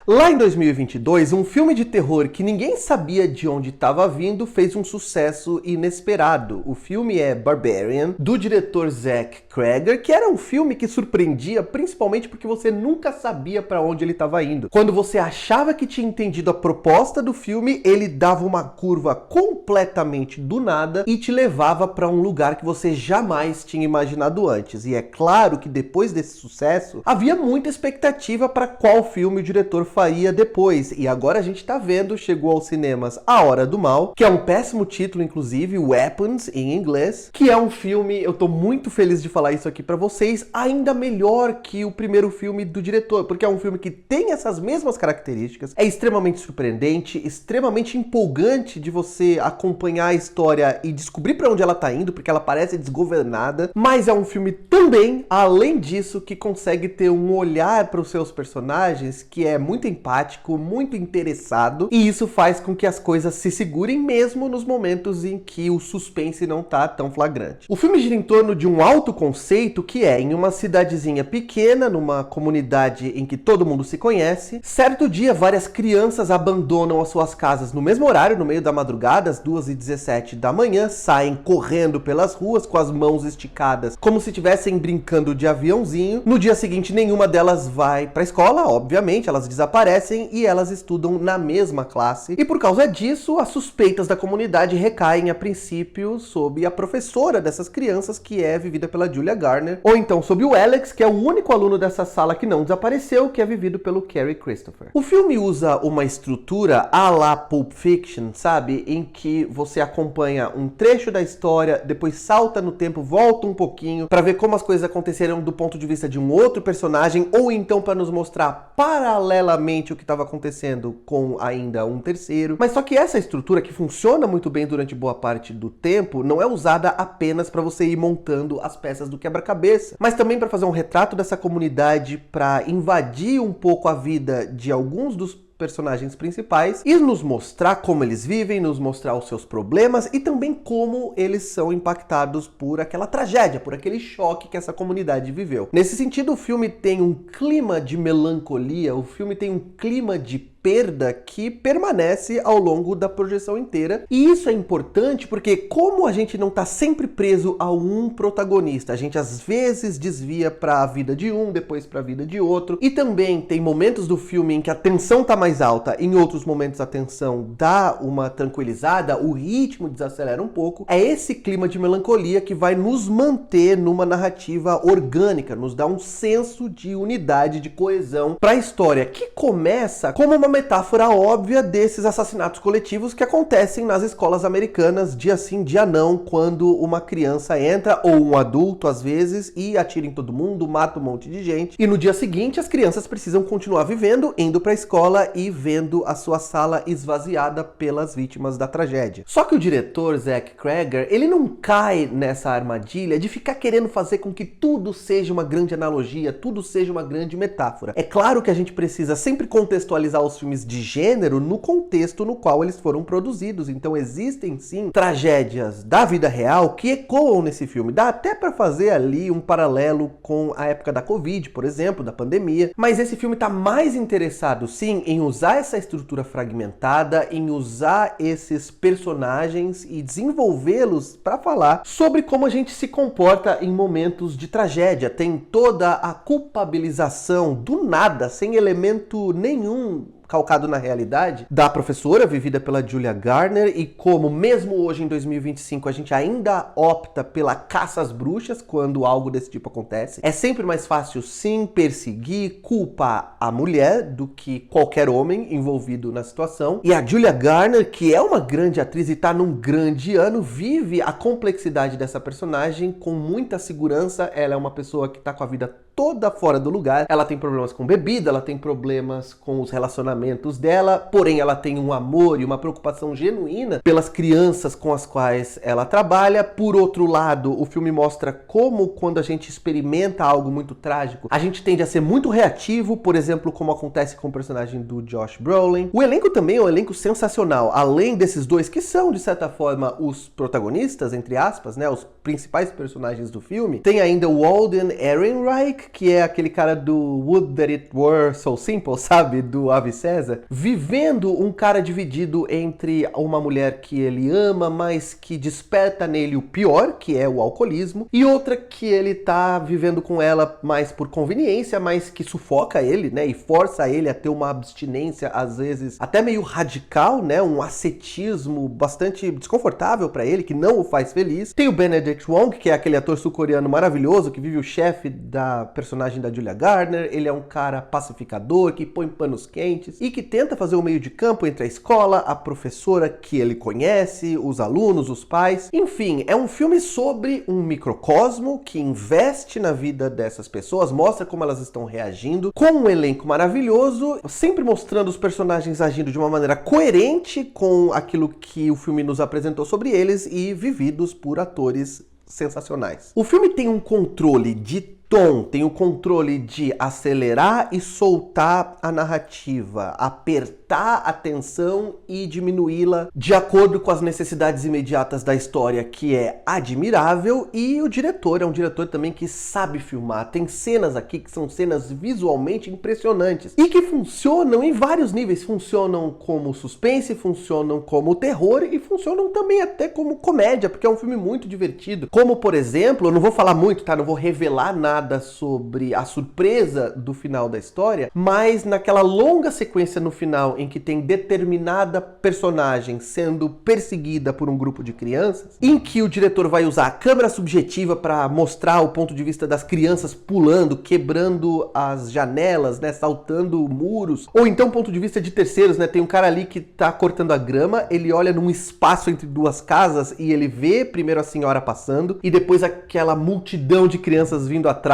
Lá em 2022, um filme de terror que ninguém sabia de onde estava vindo fez um sucesso inesperado. O filme é Barbarian, do diretor Zach Cregger, que era um filme que surpreendia principalmente porque você nunca sabia para onde ele estava indo. Quando você achava que tinha entendido a proposta do filme, ele dava uma curva completamente do nada e te levava para um lugar que você jamais tinha imaginado antes. E é claro que depois desse sucesso, havia muita expectativa para qual filme o diretor faria depois, e agora a gente tá vendo, chegou aos cinemas A Hora do Mal, que é um péssimo título, inclusive, Weapons, em inglês, que é um filme, eu tô muito feliz de falar isso aqui pra vocês, ainda melhor que o primeiro filme do diretor, porque é um filme que tem essas mesmas características, é extremamente surpreendente, extremamente empolgante de você acompanhar a história e descobrir pra onde ela tá indo, porque ela parece desgovernada, mas é um filme também, além disso, que consegue ter um olhar para os seus personagens que é muito empático, muito interessado, e isso faz com que as coisas se segurem mesmo nos momentos em que o suspense não tá tão flagrante. O filme gira em torno de um alto conceito que é, em uma cidadezinha pequena, numa comunidade em que todo mundo se conhece, certo dia várias crianças abandonam as suas casas no mesmo horário, no meio da madrugada, às 2h17 da manhã, saem correndo pelas ruas com as mãos esticadas, como se estivessem brincando de aviãozinho. No dia seguinte, nenhuma delas vai pra escola, obviamente, elas desaparecem e elas estudam na mesma classe. E por causa disso, as suspeitas da comunidade recaem a princípio sobre a professora dessas crianças, que é vivida pela Julia Garner, ou então sobre o Alex, que é o único aluno dessa sala que não desapareceu, que é vivido pelo Kerry Christopher. O filme usa uma estrutura à la Pulp Fiction, sabe? Em que você acompanha um trecho da história, depois salta no tempo, volta um pouquinho, para ver como as coisas aconteceram do ponto de vista de um outro personagem, ou então para nos mostrar paralelamente o que estava acontecendo com ainda um terceiro. Mas só que essa estrutura, que funciona muito bem durante boa parte do tempo, não é usada apenas para você ir montando as peças do quebra-cabeça, mas também para fazer um retrato dessa comunidade, para invadir um pouco a vida de alguns dos personagens principais e nos mostrar como eles vivem, nos mostrar os seus problemas e também como eles são impactados por aquela tragédia, por aquele choque que essa comunidade viveu. Nesse sentido, o filme tem um clima de melancolia, o filme tem um clima de perda que permanece ao longo da projeção inteira. E isso é importante porque, como a gente não está sempre preso a um protagonista, a gente às vezes desvia para a vida de um, depois para a vida de outro, e também tem momentos do filme em que a tensão está mais alta, em outros momentos a tensão dá uma tranquilizada, o ritmo desacelera um pouco. É esse clima de melancolia que vai nos manter numa narrativa orgânica, nos dá um senso de unidade, de coesão para a história, que começa como uma metáfora óbvia desses assassinatos coletivos que acontecem nas escolas americanas dia sim, dia não, quando uma criança entra, ou um adulto às vezes, e atira em todo mundo, mata um monte de gente, e no dia seguinte as crianças precisam continuar vivendo, indo pra escola e vendo a sua sala esvaziada pelas vítimas da tragédia. Só que o diretor Zach Cregger, ele não cai nessa armadilha de ficar querendo fazer com que tudo seja uma grande analogia, tudo seja uma grande metáfora. É claro que a gente precisa sempre contextualizar os filmes de gênero no contexto no qual eles foram produzidos. Então existem sim tragédias da vida real que ecoam nesse filme. Dá até para fazer ali um paralelo com a época da Covid, por exemplo, da pandemia. Mas esse filme tá mais interessado sim em usar essa estrutura fragmentada, em usar esses personagens e desenvolvê-los para falar sobre como a gente se comporta em momentos de tragédia. Tem toda a culpabilização do nada, sem elemento nenhum calcado na realidade, da professora vivida pela Julia Garner, e como mesmo hoje em 2025 a gente ainda opta pela caça às bruxas quando algo desse tipo acontece. É sempre mais fácil sim perseguir, culpar a mulher do que qualquer homem envolvido na situação. E a Julia Garner, que é uma grande atriz e tá num grande ano, vive a complexidade dessa personagem com muita segurança. Ela é uma pessoa que tá com a vida toda fora do lugar, ela tem problemas com bebida, ela tem problemas com os relacionamentos dela, porém ela tem um amor e uma preocupação genuína pelas crianças com as quais ela trabalha. Por outro lado, o filme mostra como, quando a gente experimenta algo muito trágico, a gente tende a ser muito reativo, por exemplo, como acontece com o personagem do Josh Brolin. O elenco também é um elenco sensacional, além desses dois que são, de certa forma, os protagonistas, entre aspas, né, os principais personagens do filme. Tem ainda o Alden Ehrenreich, que é aquele cara do Would That It Were So Simple, sabe? Do Ave César, vivendo um cara dividido entre uma mulher que ele ama, mas que desperta nele o pior, que é o alcoolismo, e outra que ele tá vivendo com ela mais por conveniência, mas que sufoca ele, né? E força ele a ter uma abstinência, às vezes, até meio radical, né? Um ascetismo bastante desconfortável pra ele, que não o faz feliz. Tem o Benedict Wong, que é aquele ator sul-coreano maravilhoso, que vive o chefe da personagem da Julia Garner. Ele é um cara pacificador, que põe panos quentes e que tenta fazer o meio de campo entre a escola, a professora que ele conhece, os alunos, os pais. Enfim, é um filme sobre um microcosmo que investe na vida dessas pessoas, mostra como elas estão reagindo, com um elenco maravilhoso, sempre mostrando os personagens agindo de uma maneira coerente com aquilo que o filme nos apresentou sobre eles e vividos por atores sensacionais. O filme tem um controle de tom, tem o controle de acelerar e soltar a narrativa, apertar a tensão e diminuí-la de acordo com as necessidades imediatas da história, que é admirável, e o diretor é um diretor também que sabe filmar. Tem cenas aqui que são cenas visualmente impressionantes e que funcionam em vários níveis, funcionam como suspense, funcionam como terror e funcionam também até como comédia, porque é um filme muito divertido. Como, por exemplo, eu não vou falar muito, tá? Não vou revelar nada sobre a surpresa do final da história, mas naquela longa sequência no final em que tem determinada personagem sendo perseguida por um grupo de crianças, em que o diretor vai usar a câmera subjetiva para mostrar o ponto de vista das crianças pulando, quebrando as janelas, né, saltando muros, ou então ponto de vista de terceiros, né, tem um cara ali que tá cortando a grama, ele olha num espaço entre duas casas e ele vê primeiro a senhora passando e depois aquela multidão de crianças vindo atrás,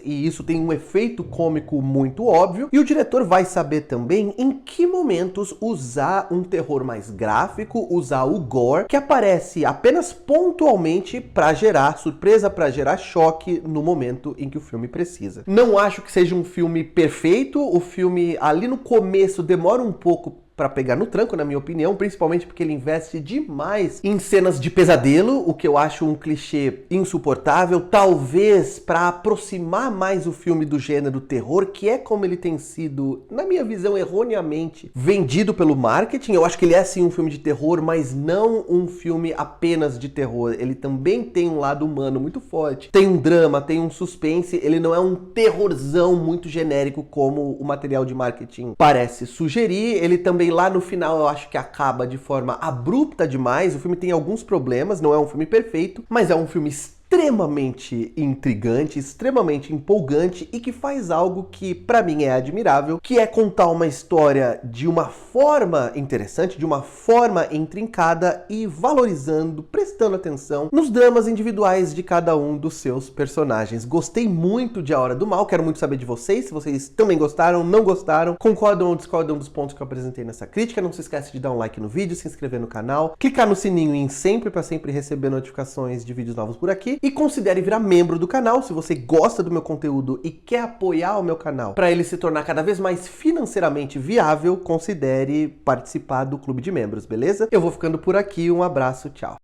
e isso tem um efeito cômico muito óbvio, e o diretor vai saber também em que momentos usar um terror mais gráfico, usar o gore, que aparece apenas pontualmente para gerar surpresa, para gerar choque no momento em que o filme precisa. Não acho que seja um filme perfeito, o filme ali no começo demora um pouco para pegar no tranco, na minha opinião, principalmente porque ele investe demais em cenas de pesadelo, o que eu acho um clichê insuportável, talvez para aproximar mais o filme do gênero terror, que é como ele tem sido, na minha visão, erroneamente vendido pelo marketing. Eu acho que ele é sim um filme de terror, mas não um filme apenas de terror. Ele também tem um lado humano muito forte, tem um drama, tem um suspense, ele não é um terrorzão muito genérico como o material de marketing parece sugerir. Ele também lá no final eu acho que acaba de forma abrupta demais. O filme tem alguns problemas, não é um filme perfeito, mas é um filme extremamente intrigante, extremamente empolgante e que faz algo que pra mim é admirável, que é contar uma história de uma forma interessante, de uma forma intrincada e valorizando, prestando atenção nos dramas individuais de cada um dos seus personagens. Gostei muito de A Hora do Mal, quero muito saber de vocês, se vocês também gostaram, não gostaram, concordam ou discordam dos pontos que eu apresentei nessa crítica. Não se esquece de dar um like no vídeo, se inscrever no canal, clicar no sininho em sempre para sempre receber notificações de vídeos novos por aqui. E considere virar membro do canal se você gosta do meu conteúdo e quer apoiar o meu canal para ele se tornar cada vez mais financeiramente viável. Considere participar do clube de membros, beleza? Eu vou ficando por aqui, um abraço, tchau!